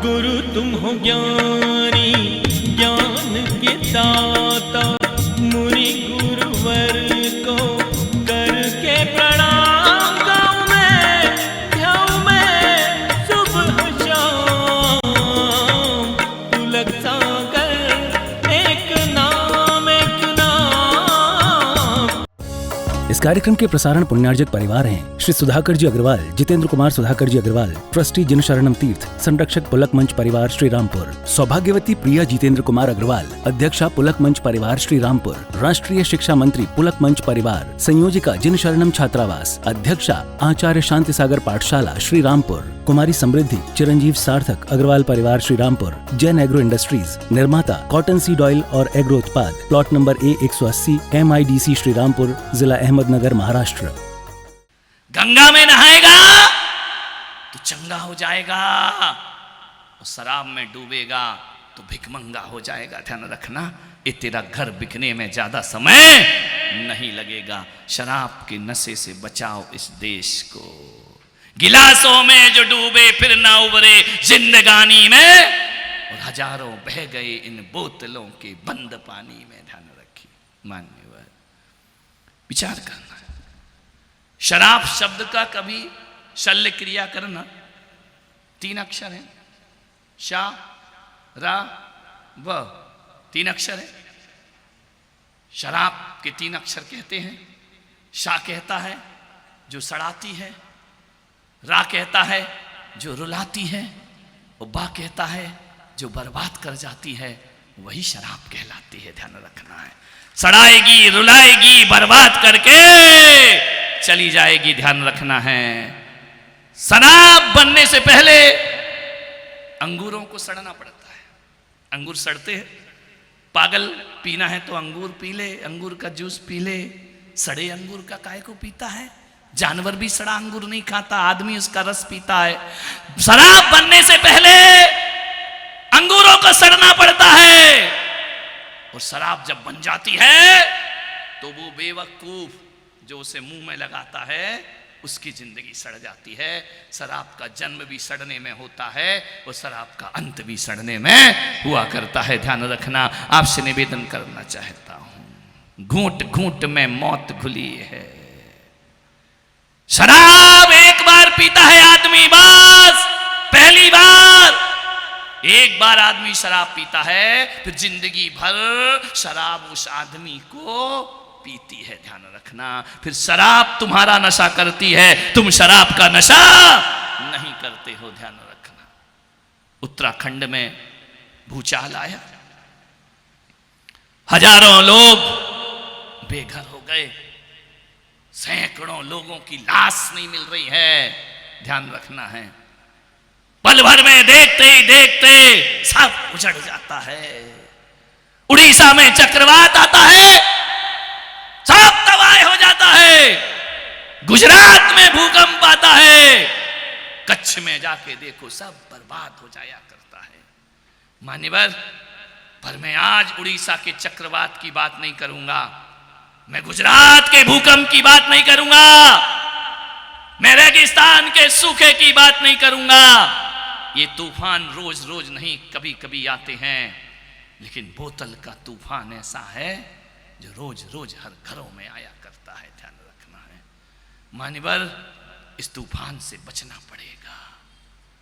गुरु तुम हो ज्ञानी ज्ञान के दाता, मुनि गुरुवर को करके प्रणाम गाऊं मैं, ध्याऊं मैं सुबह शाम। पुलक सागर एक नाम एक नाम। इस कार्यक्रम के प्रसारण पुण्यार्जक परिवार हैं श्री सुधाकर जी अग्रवाल, जितेंद्र कुमार सुधाकर जी अग्रवाल, ट्रस्टी जिन शरणम तीर्थ, संरक्षक पुलक मंच परिवार श्री रामपुर, सौभाग्यवती प्रिया जितेंद्र कुमार अग्रवाल, अध्यक्षा पुलक मंच परिवार श्री रामपुर, राष्ट्रीय शिक्षा मंत्री पुलक मंच परिवार, संयोजिका जिन शरणम छात्रावास, अध्यक्षा आचार्य शांति सागर पाठशाला श्री रामपुर, कुमारी समृद्धि चिरंजीव सार्थक अग्रवाल परिवार श्री रामपुर, जैन एग्रो इंडस्ट्रीज, निर्माता कॉटन सीड ऑयल और एग्रो उत्पाद, plot number A180 MIDC Shri Rampur, जिला अहमदनगर, महाराष्ट्र। गंगा में नहाएगा तो चंगा हो जाएगा, और शराब में डूबेगा तो भिखमंगा हो जाएगा। ध्यान रखना, ये तेरा घर बिकने में ज्यादा समय नहीं लगेगा। शराब के नशे से बचाओ इस देश को। गिलासों में जो डूबे फिर ना उबरे जिंदगानी में, और हजारों बह गए इन बोतलों के बंद पानी में। ध्यान रखिए मान्यवर, विचार करना। शराब शब्द का कभी शल्य क्रिया करना, 3 अक्षर है, शा रा व, 3 अक्षर है। शराब के 3 अक्षर कहते हैं। शा कहता है जो सड़ाती है, रा कहता है जो रुलाती है, और बा कहता है जो बर्बाद कर जाती है। वही शराब कहलाती है। ध्यान रखना है, सड़ाएगी रुलाएगी बर्बाद करके चली जाएगी। ध्यान रखना है। शराब बनने से पहले अंगूरों को सड़ना पड़ता है। अंगूर सड़ते हैं। पागल पीना है तो अंगूर पी ले, अंगूर का जूस पी ले। सड़े अंगूर का काहे को पीता है? जानवर भी सड़ा अंगूर नहीं खाता, आदमी उसका रस पीता है। शराब बनने से पहले अंगूरों को सड़ना पड़ता है, और शराब जब बन जाती है तो वो बेवकूफ जो उसे मुंह में लगाता है उसकी जिंदगी सड़ जाती है। शराब का जन्म भी सड़ने में होता है, और शराब का अंत भी सड़ने में हुआ करता है। ध्यान रखना। आपसे निवेदन करना चाहता हूं, घूंट घूंट में मौत घुली है। शराब एक बार पीता है आदमी, बस पहली बार। एक बार आदमी शराब पीता है, फिर जिंदगी भर शराब उस आदमी को पीती है। ध्यान रखना। फिर शराब तुम्हारा नशा करती है, तुम शराब का नशा नहीं करते हो। ध्यान रखना। उत्तराखंड में भूचाल आया, हजारों लोग बेघर हो गए, सैकड़ों लोगों की लाश नहीं मिल रही है। ध्यान रखना है। पल भर में देखते ही देखते सब उजड़ जाता है। उड़ीसा में चक्रवात आता है, सब तबाह हो जाता है। गुजरात में भूकंप आता है, कच्छ में जाके देखो सब बर्बाद हो जाया करता है। मान्यवर, पर मैं आज उड़ीसा के चक्रवात की बात नहीं करूंगा, मैं गुजरात के भूकंप की बात नहीं करूंगा, मैं रेगिस्तान के सूखे की बात नहीं करूंगा। ये तूफान रोज रोज नहीं कभी कभी आते हैं, लेकिन बोतल का तूफान ऐसा है जो रोज रोज हर घरों में आया करता है। ध्यान रखना है। मान्यवर, इस तूफान से बचना पड़ेगा।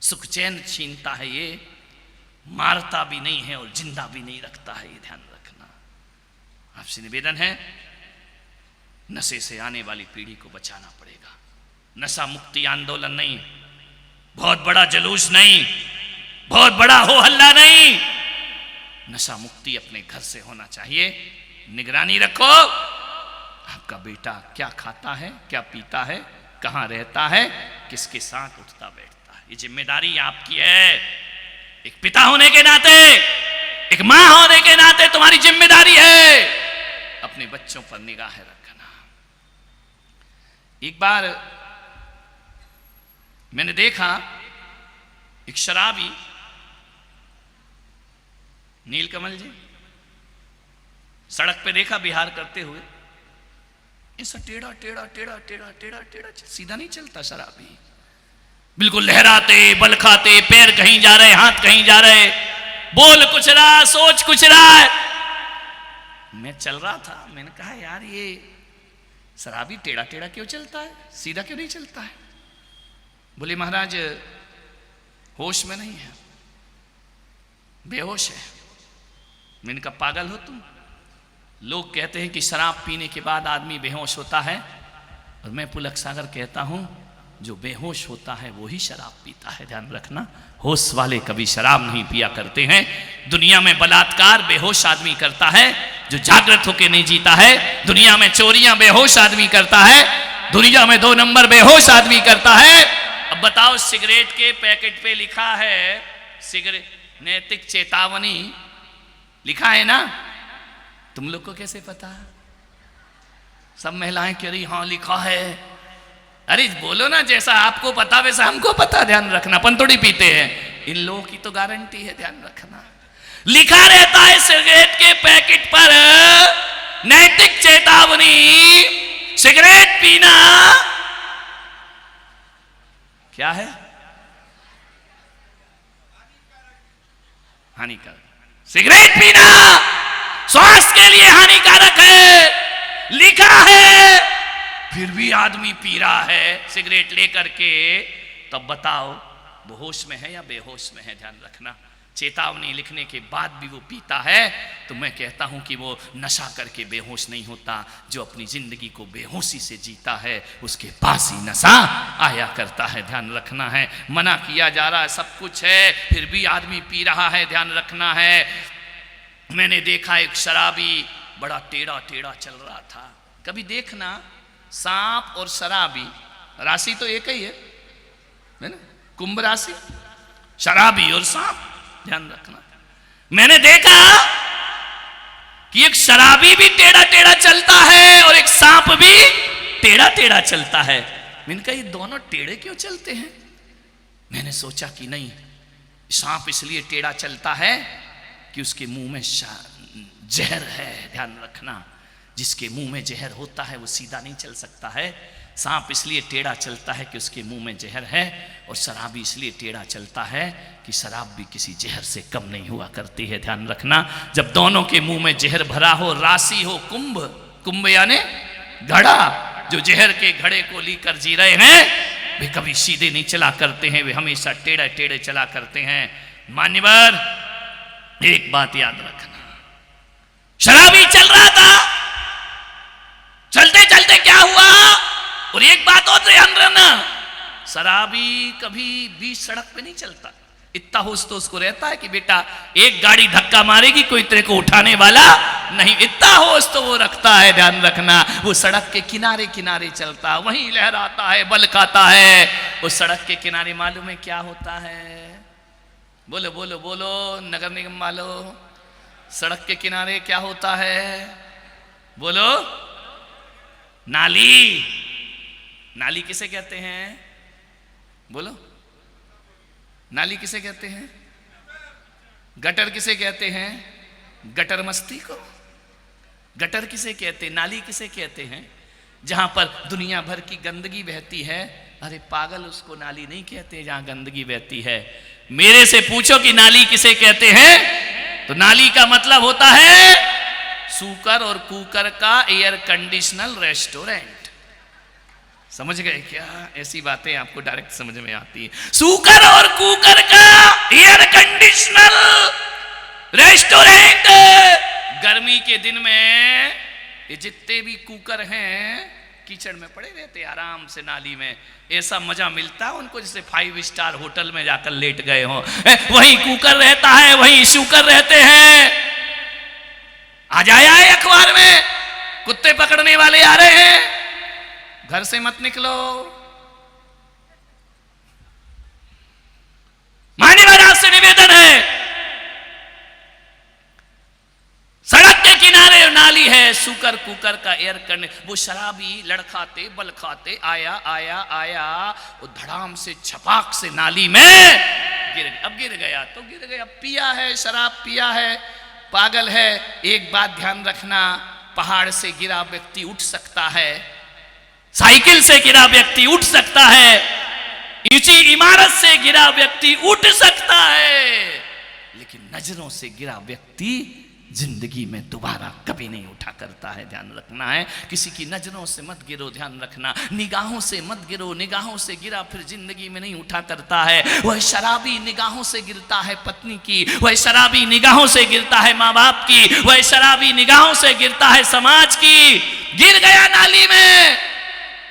सुख चैन छीनता है ये, मारता भी नहीं है और जिंदा भी नहीं रखता है ये। ध्यान रखना। आपसे निवेदन है, नशे से आने वाली पीढ़ी को बचाना पड़ेगा। नशा मुक्ति आंदोलन नहीं, बहुत बड़ा जुलूस नहीं, बहुत बड़ा हो हल्ला नहीं, नशा मुक्ति अपने घर से होना चाहिए। निगरानी रखो, आपका बेटा क्या खाता है, क्या पीता है, कहां रहता है, किसके साथ उठता बैठता है। ये जिम्मेदारी आपकी है। एक पिता होने के नाते, एक मां होने के नाते तुम्हारी जिम्मेदारी है अपने बच्चों पर निगाह रखना। एक बार मैंने देखा एक शराबी, नीलकमल जी, सड़क पे देखा बिहार करते हुए, ऐसा टेढ़ा टेढ़ा टेढ़ा टेढ़ा टेढ़ा टेढ़ा सीधा नहीं चलता शराबी, बिल्कुल लहराते, बल खाते, पैर कहीं जा रहे, हाथ कहीं जा रहे, बोल कुछ रहा, सोच कुछ रहा है। मैं चल रहा था, मैंने कहा यार ये शराबी टेढ़ा टेढ़ा क्यों चलता है, सीधा क्यों नहीं चलता है? बोले महाराज होश में नहीं है, बेहोश है। मैंने कहा पागल हो तुम? लोग कहते हैं कि शराब पीने के बाद आदमी बेहोश होता है, और मैं पुलक सागर कहता हूं जो बेहोश होता है वो ही शराब पीता है। ध्यान रखना, होश वाले कभी शराब नहीं पिया करते हैं। दुनिया में बलात्कार बेहोश आदमी करता है, जो जागृत होकर नहीं जीता है। दुनिया में चोरियां बेहोश आदमी करता है, दुनिया में 2 नंबर बेहोश आदमी करता है। अब बताओ, सिगरेट के पैकेट पे लिखा है सिगरेट नैतिक चेतावनी, लिखा है ना? तुम लोग को कैसे पता? सब महिलाएं कह रही हाँ लिखा है। अरे बोलो ना, जैसा आपको पता वैसा हमको पता। ध्यान रखना, अपन थोड़ी पीते हैं, इन लोगों की तो गारंटी है। ध्यान रखना, लिखा रहता है सिगरेट के पैकेट पर नैतिक चेतावनी, सिगरेट पीना क्या है? हानिकारक। सिगरेट पीना स्वास्थ्य के लिए हानिकारक है, लिखा है, फिर भी आदमी पी रहा है सिगरेट लेकर के। तब बताओ वो होश में है या बेहोश में है? ध्यान रखना, चेतावनी लिखने के बाद भी वो पीता है, तो मैं कहता हूं कि वो नशा करके बेहोश नहीं होता। जो अपनी जिंदगी को बेहोशी से जीता है उसके पास ही नशा आया करता है। ध्यान रखना है, मना किया जा रहा है, सब कुछ है, फिर भी आदमी पी रहा है। ध्यान रखना है। मैंने देखा एक शराबी बड़ा टेढ़ा टेढ़ा चल रहा था। कभी देखना, सांप और शराबी राशि तो एक ही है ना, कुंभ राशि, शराबी और सांप। ध्यान रखना, मैंने देखा कि एक शराबी भी टेढ़ा टेढ़ा चलता है और एक सांप भी टेढ़ा टेढ़ा चलता है। मैंने कहा ये दोनों टेढ़े क्यों चलते हैं? मैंने सोचा कि नहीं, सांप इसलिए टेढ़ा चलता है कि उसके मुंह में जहर है। ध्यान रखना, जिसके मुंह में जहर होता है वो सीधा नहीं चल सकता है। सांप इसलिए टेढ़ा चलता है कि उसके मुंह में जहर है, और शराबी इसलिए टेढ़ा चलता है कि शराब भी किसी जहर से कम नहीं हुआ करती है। ध्यान रखना, जब दोनों के मुंह में जहर भरा हो, राशि हो कुंभ, कुंभ यानी घड़ा, जो जहर के घड़े को लेकर जी रहे हैं वे कभी सीधे नहीं चला करते हैं, वे हमेशा टेढ़े टेढ़े चला करते हैं। मान्यवर एक बात याद रखना, शराबी चल रहा था, चलते चलते क्या हुआ? और एक बात और ध्यान रखना, शराबी कभी बीच सड़क पे नहीं चलता। इतना होश तो उसको रहता है कि बेटा एक गाड़ी धक्का मारेगी, कोई तेरे को उठाने वाला नहीं, इतना होश तो वो रखता है। ध्यान रखना, वो सड़क के किनारे किनारे चलता, वहीं लहराता है, बल खाता है। उस सड़क के किनारे मालूम है क्या होता है? बोलो बोलो बोलो, नगर निगम वालों, सड़क के किनारे क्या होता है? बोलो। नाली। नाली किसे कहते हैं? बोलो। नाली किसे कहते हैं? गटर किसे कहते हैं? गटर मस्ती को। गटर किसे कहते हैं? नाली किसे कहते हैं? जहां पर दुनिया भर की गंदगी बहती है। अरे पागल, उसको नाली नहीं कहते जहां गंदगी बहती है। मेरे से पूछो कि नाली किसे कहते हैं, तो नाली का मतलब होता है सूकर और कुकर का एयर कंडीशनल रेस्टोरेंट। समझ गए क्या? ऐसी बातें आपको डायरेक्ट समझ में आती है। सूकर और कुकर का एयर कंडीशनल रेस्टोरेंट। गर्मी के दिन में ये जितने भी कुकर हैं कीचड़ में पड़े रहते आराम से नाली में। ऐसा मजा मिलता है उनको जैसे 5 स्टार होटल में जाकर लेट गए हो। वहीं कुकर रहता है, वहीं शूकर रहते हैं। आज आया है अखबार में, कुत्ते पकड़ने वाले आ रहे हैं, घर से मत निकलो। मान्यवर से निवेदन है, सड़क के किनारे नाली है, सूकर कुकर का एयर करने। वो शराबी लड़खाते बल खाते आया आया आया, वो धड़ाम से छपाक से नाली में गिर गया। अब गिर गया तो गिर गया, पिया है, शराब पिया है, पागल है। एक बात ध्यान रखना, पहाड़ से गिरा व्यक्ति उठ सकता है, साइकिल से गिरा व्यक्ति उठ सकता है, ऊंची इमारत से गिरा व्यक्ति उठ सकता है, लेकिन नजरों से गिरा व्यक्ति जिंदगी में दोबारा कभी नहीं उठा करता है। ध्यान रखना है, किसी की नजरों से मत गिरो, ध्यान रखना, निगाहों से मत गिरो, निगाहों से गिरा फिर जिंदगी में नहीं उठा करता है। वह शराबी निगाहों से गिरता है पत्नी की, वह शराबी निगाहों से गिरता है माँ बाप की, वह शराबी निगाहों से गिरता है समाज की। गिर गया नाली में।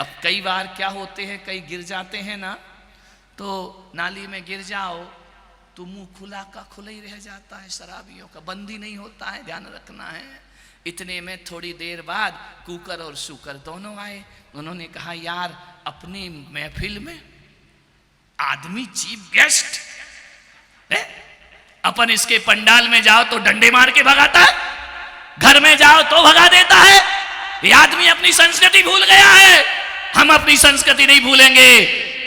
अब कई बार क्या होते हैं, कई गिर जाते हैं ना, तो नाली में गिर जाओ तो मुंह खुला का खुला ही रह जाता है, शराबियों का बंदी नहीं होता है, ध्यान रखना है। इतने में थोड़ी देर बाद कुकर और शुकर दोनों आए। उन्होंने कहा यार अपनी महफिल में आदमी चीफ गेस्ट है, अपन इसके पंडाल में जाओ तो डंडे मार के भगाता है, घर में जाओ तो भगा देता है। ये आदमी अपनी संस्कृति भूल गया है, हम अपनी संस्कृति नहीं भूलेंगे।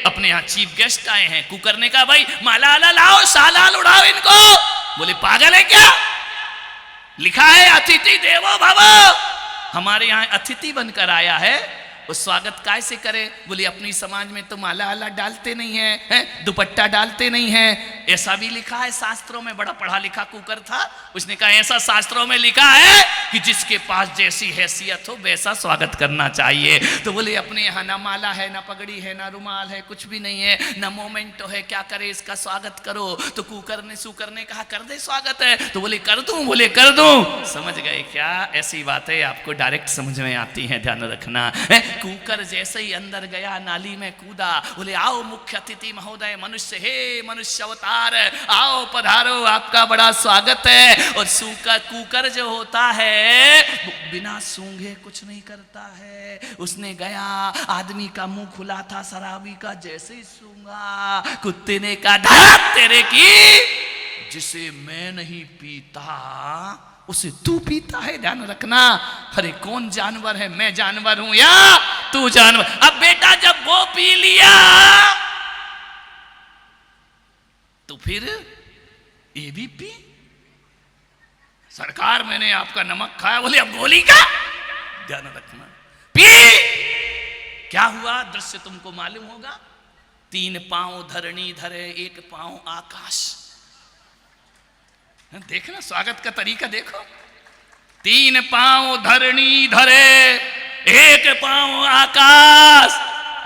अपने यहां चीफ गेस्ट आए हैं। कुकर ने कहा भाई माला आला लाओ, सालाल उड़ाओ इनको। बोले पागल है क्या, लिखा है अतिथि देवो भव, हमारे यहां अतिथि बनकर आया है, उस स्वागत कैसे करे। बोले अपनी समाज में तो माला आला डालते नहीं है, दुपट्टा डालते नहीं है, ऐसा भी लिखा है शास्त्रों में। बड़ा पढ़ा लिखा कुकर था, उसने कहा ऐसा शास्त्रों में लिखा है कि जिसके पास जैसी हैसियत हो वैसा स्वागत करना चाहिए। तो बोले अपने यहाँ ना माला है, ना पगड़ी है, ना रुमाल है, कुछ भी नहीं है, ना मोमेंटो है, क्या करे इसका स्वागत करो। तो कुकर ने कहा कर दे स्वागत है। तो बोले कर दूं, बोले कर दूं। समझ गए क्या, ऐसी बातें आपको डायरेक्ट समझ में आती हैं, ध्यान रखना है। कुकर जैसे ही अंदर गया नाली में कूदा। बोले आओ मुख्य अतिथि महोदय, मनुष्य हे मनुष्य अवतार, आओ पधारो, आपका बड़ा स्वागत है। और कुकर जो होता है बिना सूंघे कुछ नहीं करता है। उसने गया, आदमी का मुंह खुला था शराबी का, जैसे ही सूंघा कुत्ते ने कहा धत तेरे की, जिसे मैं नहीं पीता उसे तू पीता है, ध्यान रखना। अरे कौन जानवर है, मैं जानवर हूं या तू जानवर। अब बेटा जब वो पी लिया तो फिर ये भी पी। सरकार मैंने आपका नमक खाया, बोले अब गोली का, ध्यान रखना। पी क्या हुआ दृश्य तुमको मालूम होगा। 3 पांव धरणी धरे, 1 पांव आकाश। देखना स्वागत का तरीका देखो। 3 पांव धरणी धरे, 1 पांव आकाश,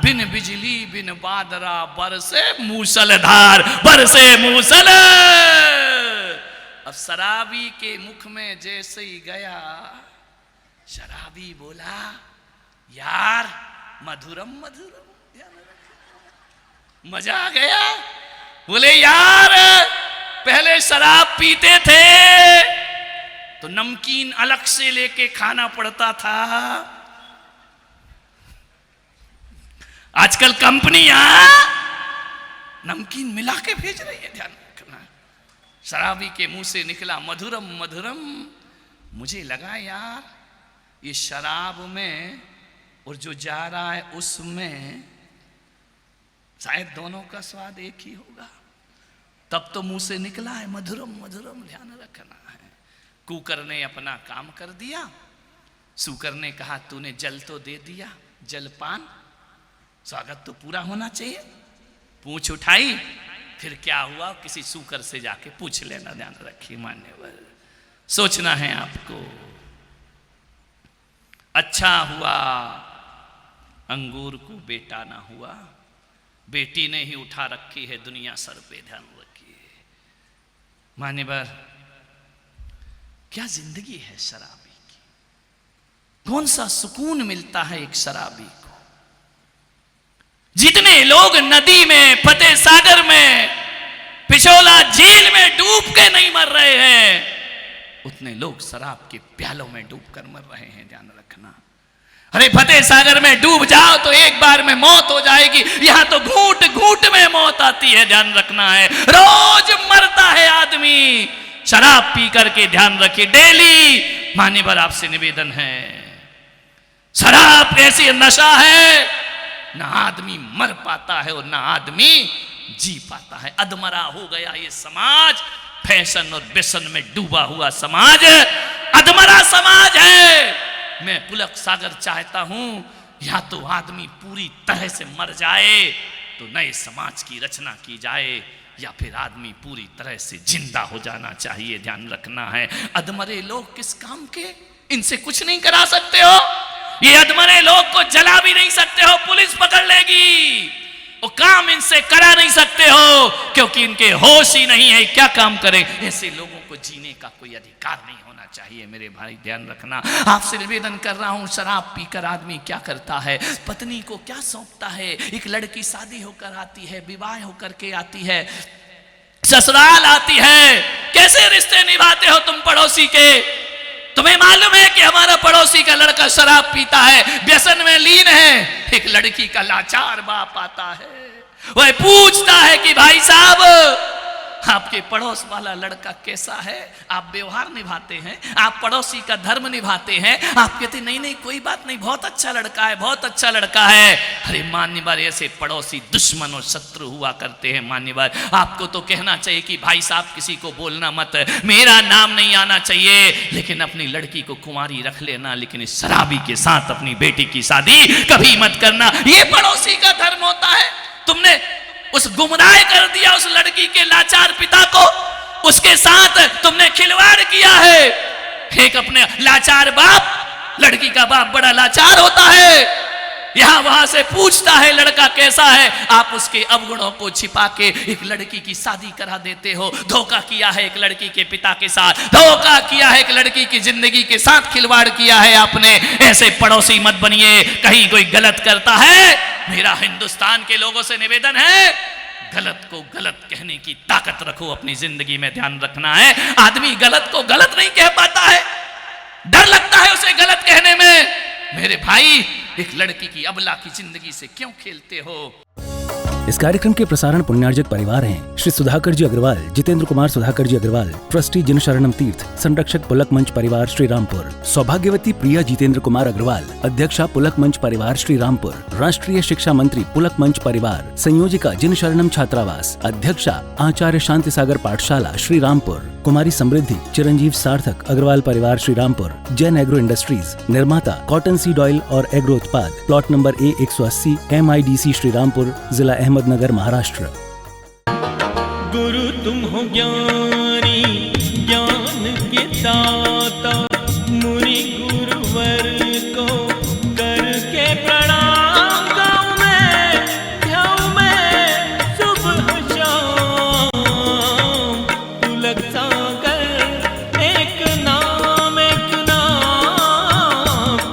बिन बिजली बिन बादरा बरसे मूसलधार, बरसे मूसल। अब शराबी के मुख में जैसे ही गया, शराबी बोला यार मधुरम मधुरम, मजा आ गया। बोले यार पहले शराब पीते थे तो नमकीन अलग से लेके खाना पड़ता था, आजकल कंपनियां नमकीन मिला के भेज रही है, ध्यान रखना। शराबी के मुंह से निकला मधुरम मधुरम। मुझे लगा यार ये शराब में और जो जा रहा है उसमें शायद दोनों का स्वाद एक ही होगा। तब तो मुंह से निकला है मधुरम मधुरम, ध्यान रखना है। कुकर ने अपना काम कर दिया। शुकर ने कहा तूने जल तो दे दिया, जलपान, स्वागत तो पूरा होना चाहिए। पूछ उठाई, फिर क्या हुआ किसी शुकर से जाके पूछ लेना, ध्यान रखिए मान्यवर, सोचना है आपको। अच्छा हुआ अंगूर को बेटा ना हुआ, बेटी ने ही उठा रखी है दुनिया सर पे, ध्यान रखिए मान्यवर। क्या जिंदगी है शराबी की, कौन सा सुकून मिलता है एक शराबी को। जितने लोग नदी में, फतेह सागर में, पिछोला झील में डूब के नहीं मर रहे हैं, उतने लोग शराब के प्यालों में डूब कर मर रहे हैं, ध्यान रखना। अरे फतेह सागर में डूब जाओ तो एक बार में मौत हो जाएगी, यहां तो घूंट घूंट में मौत आती है, ध्यान रखना है। रोज मरता है आदमी शराब पी करके, ध्यान रखिए। डेली मान्यवर आपसे निवेदन है, शराब ऐसी नशा है ना आदमी मर पाता है और ना आदमी जी पाता है। अधमरा हो गया ये समाज, फैशन और व्यसन में डूबा हुआ समाज, अधमरा समाज है। मैं पुलक सागर चाहता हूं या तो आदमी पूरी तरह से मर जाए, तो नए समाज की रचना की जाए, या फिर आदमी पूरी तरह से जिंदा हो जाना चाहिए। ध्यान रखना है, अधमरे लोग किस काम के, इनसे कुछ नहीं करा सकते हो। ये अधमरे लोग को जला भी नहीं सकते हो, पुलिस पकड़ लेगी। वो काम इनसे करा नहीं सकते हो क्योंकि इनके होश ही नहीं है, क्या काम करें। ऐसे लोगों को जीने का कोई अधिकार नहीं होना चाहिए। मेरे भाई ध्यान रखना, आपसे निवेदन कर रहा हूं, शराब पीकर आदमी क्या करता है, पत्नी को क्या सौंपता है। एक लड़की शादी होकर आती है, विवाह होकर के आती है, ससुराल आती है, कैसे रिश्ते निभाते हो तुम पड़ोसी के। तुम्हें मालूम है कि हमारा पड़ोसी का लड़का शराब पीता है, व्यसन में लीन है। एक लड़की का लाचार बाप आता है, वह पूछता है कि भाई साहब आपके पड़ोस वाला लड़का कैसा है। आप व्यवहार निभाते हैं, आप पड़ोसी का धर्म निभाते हैं। आप कहते नहीं नहीं कोई बात नहीं, बहुत अच्छा लड़का है, बहुत अच्छा लड़का है। अरे मान्यवर, ऐसे पड़ोसी दुश्मन और शत्रु हुआ करते हैं। मान्यवर, आपको तो कहना चाहिए कि भाई साहब किसी को बोलना मत, मेरा नाम नहीं आना चाहिए, लेकिन अपनी लड़की को कुंवारी रख लेना, लेकिन इस शराबी के साथ अपनी बेटी की शादी कभी मत करना। ये पड़ोसी का धर्म होता है। तुमने उस गुमराह कर दिया उस लड़की के लाचार पिता को, उसके साथ तुमने खिलवाड़ किया है। एक अपने लाचार बाप, लड़की का बाप बड़ा लाचार होता है, यहां वहां से पूछता है लड़का कैसा है। आप उसके अवगुणों को छिपा के एक लड़की की शादी करा देते हो। धोखा किया है एक लड़की के पिता के साथ, धोखा किया है एक लड़की की जिंदगी के साथ, खिलवाड़ किया है आपने। ऐसे पड़ोसी मत बनिए। कहीं कोई गलत करता है, मेरा हिंदुस्तान के लोगों से निवेदन है, गलत को गलत कहने की ताकत रखो अपनी जिंदगी में। ध्यान रखना है, आदमी गलत को गलत नहीं कह पाता है, डर लगता है उसे गलत कहने में। मेरे भाई, एक लड़की की अबला की जिंदगी से क्यों खेलते हो। इस कार्यक्रम के प्रसारण पुण्यार्जक परिवार हैं श्री सुधाकर जी अग्रवाल, जितेंद्र कुमार सुधाकर जी अग्रवाल, ट्रस्टी जिन शरणम तीर्थ, संरक्षक पुलक मंच परिवार श्री रामपुर, सौभाग्यवती प्रिया जितेंद्र कुमार अग्रवाल, अध्यक्षा पुलक मंच परिवार श्री रामपुर, राष्ट्रीय शिक्षा मंत्री पुलक मंच परिवार, संयोजिका जिन शरणम छात्रावास, अध्यक्षा आचार्य शांति सागर पाठशाला श्री रामपुर, कुमारी समृद्धि चिरंजीव सार्थक अग्रवाल परिवार श्री रामपुर, जैन एग्रो इंडस्ट्रीज, निर्माता कॉटन सीड ऑयल और एग्रो उत्पाद, plot number A180, MIDC Shri Rampur, जिला अहमदनगर, महाराष्ट्र। गुरु तुम हो ज्ञानी, ज्ञान के दाता, मुनि गुरु